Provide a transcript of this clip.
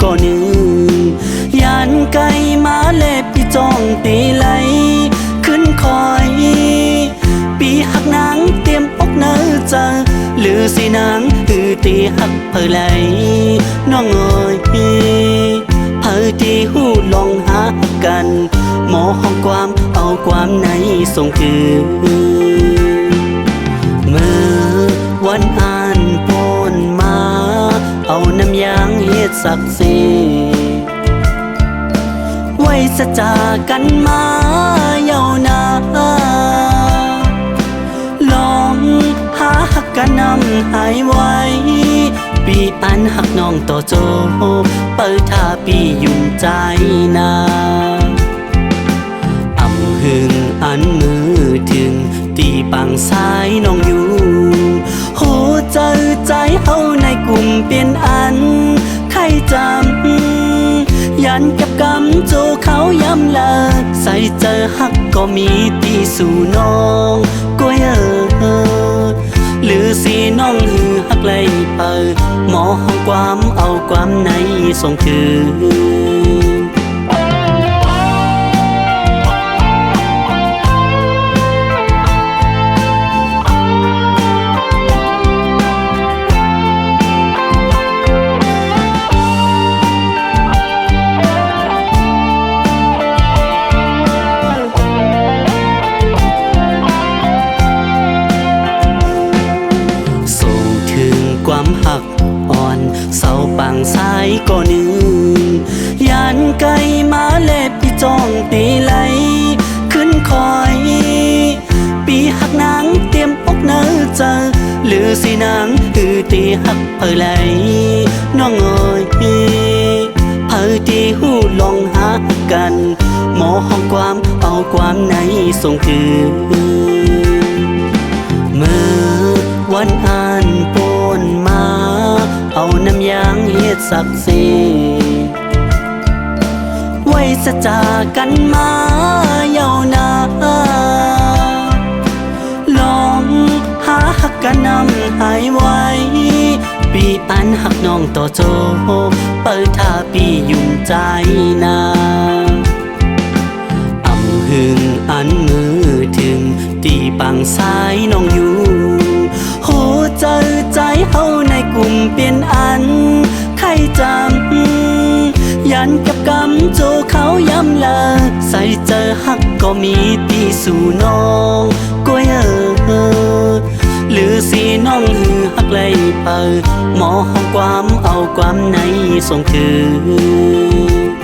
ก็หนึ่งยันไก่มาเล็บพี่จ้องตีไหลขึ้นคอยปีหักนางเตรียมอกเนื้อเจอหรือสินางตีหักเพอไหลน้องเอ๋ยเพอที่หูลองหากันหมอห้องความเอาความในส่งคืนเมื่อวันอ่านปนมาเอาน้ำยางเฮ็ดศักดิ์ศรีไว้สะจากันมาเยาวนานลองหาหักกันนำหายไว้ปีอันหักน้องต่อโจเปิดท่าปียุ่งใจนาอำหึงอันมือถึงตีปังซ้ายน้องอยู่โหเจอใจเฮาในกลุ่มเปลี่ยนอันใครจำยันกับกำโจเขาย้ำละใส่เจอหักก็มีตีสู่น้องก็หรือสีน้องหักไหลเปิดหมอห้องความเอาความในส่งคืนความหักอ่อนเศร้าปังซ้ายก็หนึ่งยันไก่มาเล็บพี่จ้องตีไหลขึ้นคอยปีหักนางเตรียมอกเนื้อเจอหรือสินางตีหักเพอไหลน้องเอ๋ยเพอที่หูลองหากันหมอห้องความเอาความในส่งคืนเมื่อวันอ่านปนมาเอาน้ำยางเฮ็ดศักดิ์ศรีไว้สะจากันมาเยาวนานลองหาหักกันนำหายไว้ปีอันหักน้องต่อโจเปิดท่าปียุ่งใจนาอำหึงอันมือถึงตีปังซ้ายน้องอยู่โหเจอใจเฮาในกลุ่มเปลี่ยนอันใครจำยันกับกำโจเขาย้ำละใส่เจอหักก็มีตีสู่น้องก็หรือสีน้องหักไหลเปิดหมอห้องความเอาความในส่งคืน